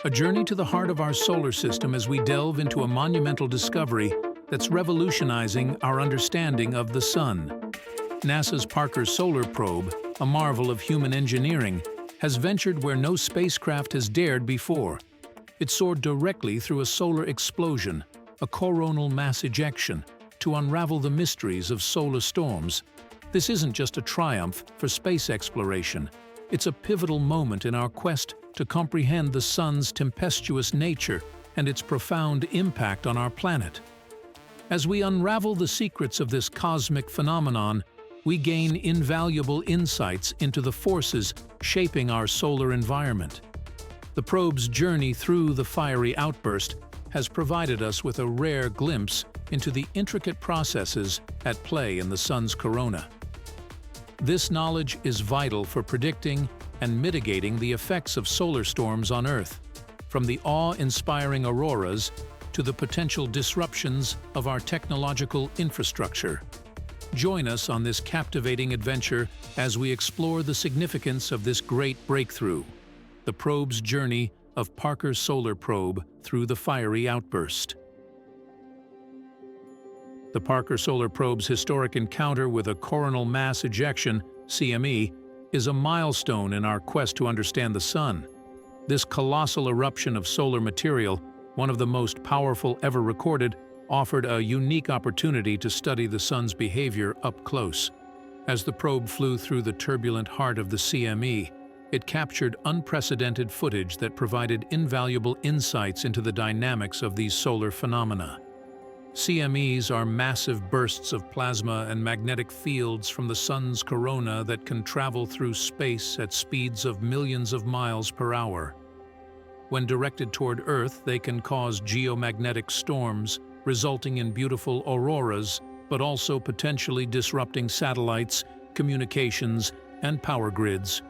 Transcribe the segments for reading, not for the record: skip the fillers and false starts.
A journey to the heart of our solar system as we delve into a monumental discovery that's revolutionizing our understanding of the Sun. NASA's Parker Solar Probe, a marvel of human engineering, has ventured where no spacecraft has dared before. It soared directly through a solar explosion, a coronal mass ejection, to unravel the mysteries of solar storms. This isn't just a triumph for space exploration. It's a pivotal moment in our quest to comprehend the Sun's tempestuous nature and its profound impact on our planet. As we unravel the secrets of this cosmic phenomenon, we gain invaluable insights into the forces shaping our solar environment. The probe's journey through the fiery outburst has provided us with a rare glimpse into the intricate processes at play in the Sun's corona. This knowledge is vital for predicting and mitigating the effects of solar storms on Earth, from the awe-inspiring auroras to the potential disruptions of our technological infrastructure. Join us on this captivating adventure as we explore the significance of this great breakthrough, the probe's journey of Parker's Solar Probe through the fiery outburst. The Parker Solar Probe's historic encounter with a coronal mass ejection, CME, is a milestone in our quest to understand the Sun. This colossal eruption of solar material, one of the most powerful ever recorded, offered a unique opportunity to study the Sun's behavior up close. As the probe flew through the turbulent heart of the CME, it captured unprecedented footage that provided invaluable insights into the dynamics of these solar phenomena. CMEs are massive bursts of plasma and magnetic fields from the Sun's corona that can travel through space at speeds of millions of miles per hour. When directed toward Earth, they can cause geomagnetic storms, resulting in beautiful auroras, but also potentially disrupting satellites, communications, and power grids.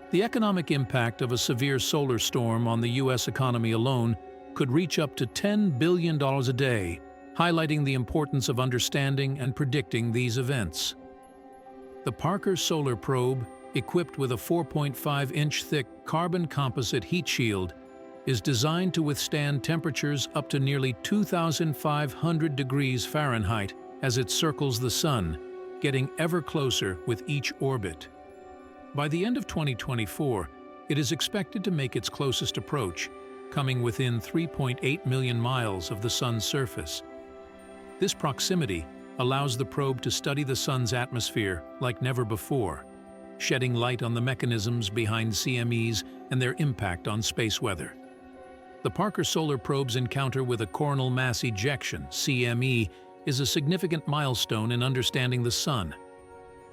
The economic impact of a severe solar storm on the U.S. economy alone could reach up to $10 billion a day, highlighting the importance of understanding and predicting these events. The Parker Solar Probe, equipped with a 4.5-inch thick carbon composite heat shield, is designed to withstand temperatures up to nearly 2,500 degrees Fahrenheit as it circles the Sun, getting ever closer with each orbit. By the end of 2024, it is expected to make its closest approach, coming within 3.8 million miles of the Sun's surface. This proximity allows the probe to study the Sun's atmosphere like never before, shedding light on the mechanisms behind CMEs and their impact on space weather. The Parker Solar Probe's encounter with a coronal mass ejection, CME, is a significant milestone in understanding the Sun.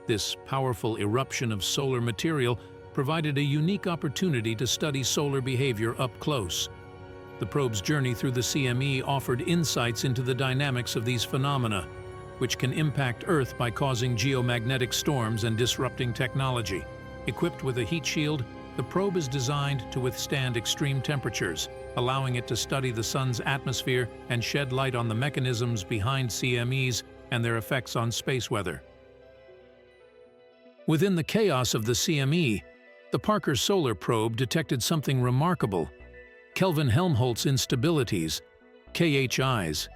This powerful eruption of solar material provided a unique opportunity to study solar behavior up close. The probe's journey through the CME offered insights into the dynamics of these phenomena, which can impact Earth by causing geomagnetic storms and disrupting technology. Equipped with a heat shield, the probe is designed to withstand extreme temperatures, allowing it to study the Sun's atmosphere and shed light on the mechanisms behind CMEs and their effects on space weather. Within the chaos of the CME, the Parker Solar Probe detected something remarkable: Kelvin-Helmholtz instabilities, KHIs.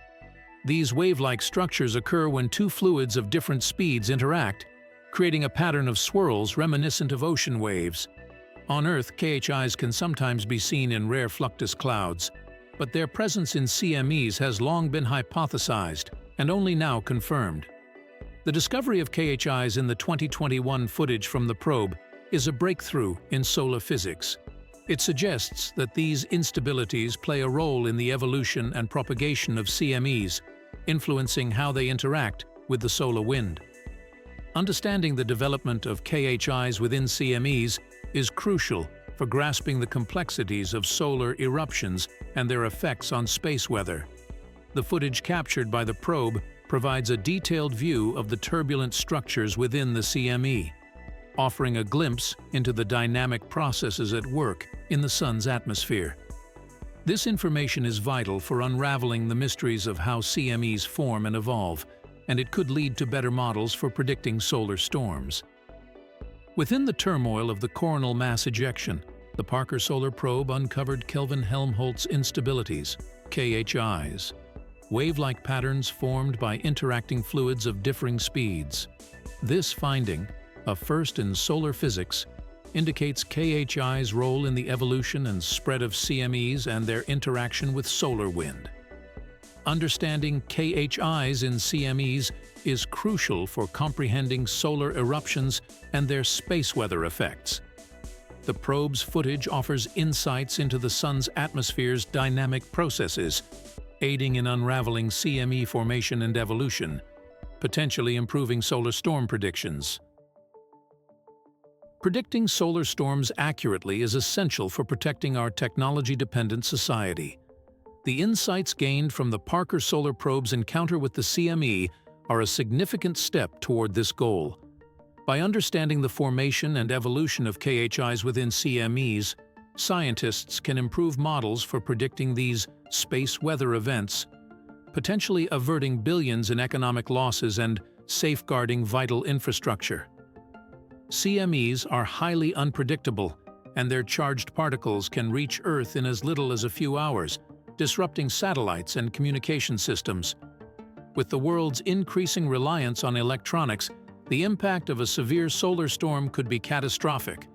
These wave-like structures occur when two fluids of different speeds interact, creating a pattern of swirls reminiscent of ocean waves. On Earth, KHIs can sometimes be seen in rare fluctus clouds, but their presence in CMEs has long been hypothesized and only now confirmed. The discovery of KHIs in the 2021 footage from the probe is a breakthrough in solar physics. It suggests that these instabilities play a role in the evolution and propagation of CMEs, influencing how they interact with the solar wind. Understanding the development of KHIs within CMEs is crucial for grasping the complexities of solar eruptions and their effects on space weather. The footage captured by the probe provides a detailed view of the turbulent structures within the CME, offering a glimpse into the dynamic processes at work in the Sun's atmosphere. This information is vital for unraveling the mysteries of how CMEs form and evolve, and it could lead to better models for predicting solar storms. Within the turmoil of the coronal mass ejection, The Parker Solar Probe uncovered Kelvin-Helmholtz instabilities, KHIs, wave-like patterns formed by interacting fluids of differing speeds. This finding, a first in solar physics, indicates KHI's role in the evolution and spread of CMEs and their interaction with solar wind. Understanding KHIs in CMEs is crucial for comprehending solar eruptions and their space weather effects. The probe's footage offers insights into the Sun's atmosphere's dynamic processes, aiding in unraveling CME formation and evolution, potentially improving solar storm predictions. Predicting solar storms accurately is essential for protecting our technology-dependent society. The insights gained from the Parker Solar Probe's encounter with the CME are a significant step toward this goal. By understanding the formation and evolution of KHIs within CMEs, scientists can improve models for predicting these space weather events, potentially averting billions in economic losses and safeguarding vital infrastructure. CMEs are highly unpredictable, and their charged particles can reach Earth in as little as a few hours, disrupting satellites and communication systems. With the world's increasing reliance on electronics, the impact of a severe solar storm could be catastrophic.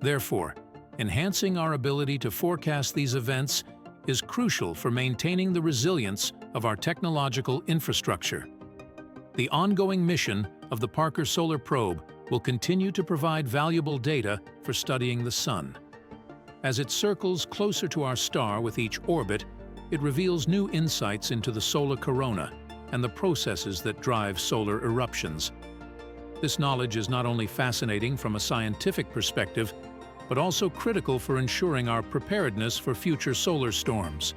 Therefore, enhancing our ability to forecast these events is crucial for maintaining the resilience of our technological infrastructure. The ongoing mission of the Parker Solar Probe will continue to provide valuable data for studying the Sun. As it circles closer to our star with each orbit, it reveals new insights into the solar corona and the processes that drive solar eruptions. This knowledge is not only fascinating from a scientific perspective, but also critical for ensuring our preparedness for future solar storms.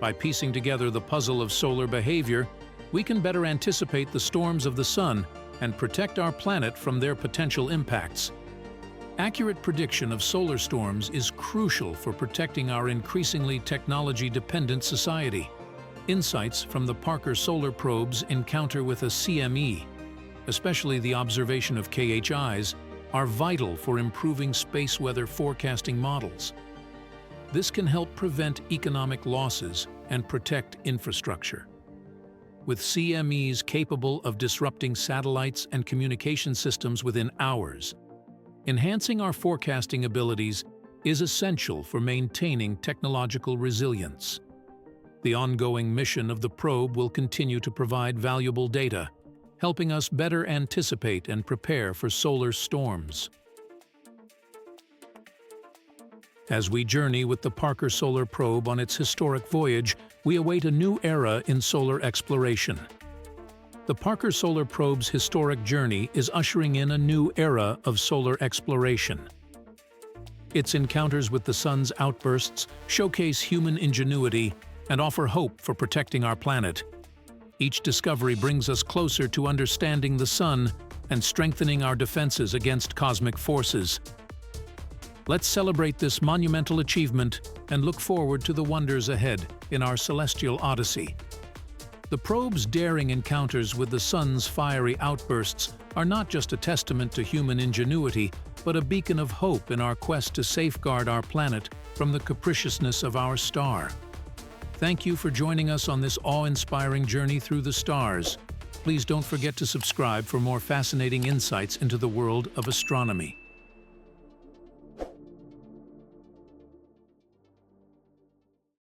By piecing together the puzzle of solar behavior, we can better anticipate the storms of the Sun and protect our planet from their potential impacts. Accurate prediction of solar storms is crucial for protecting our increasingly technology-dependent society. Insights from the Parker Solar Probe's encounter with a CME, especially the observation of KHIs, are vital for improving space weather forecasting models. This can help prevent economic losses and protect infrastructure. With CMEs capable of disrupting satellites and communication systems within hours, enhancing our forecasting abilities is essential for maintaining technological resilience. The ongoing mission of the probe will continue to provide valuable data, helping us better anticipate and prepare for solar storms. As we journey with the Parker Solar Probe on its historic voyage, we await a new era in solar exploration. The Parker Solar Probe's historic journey is ushering in a new era of solar exploration. Its encounters with the Sun's outbursts showcase human ingenuity and offer hope for protecting our planet. Each discovery brings us closer to understanding the Sun and strengthening our defenses against cosmic forces. Let's celebrate this monumental achievement and look forward to the wonders ahead in our celestial odyssey. The probe's daring encounters with the Sun's fiery outbursts are not just a testament to human ingenuity, but a beacon of hope in our quest to safeguard our planet from the capriciousness of our star. Thank you for joining us on this awe-inspiring journey through the stars. Please don't forget to subscribe for more fascinating insights into the world of astronomy.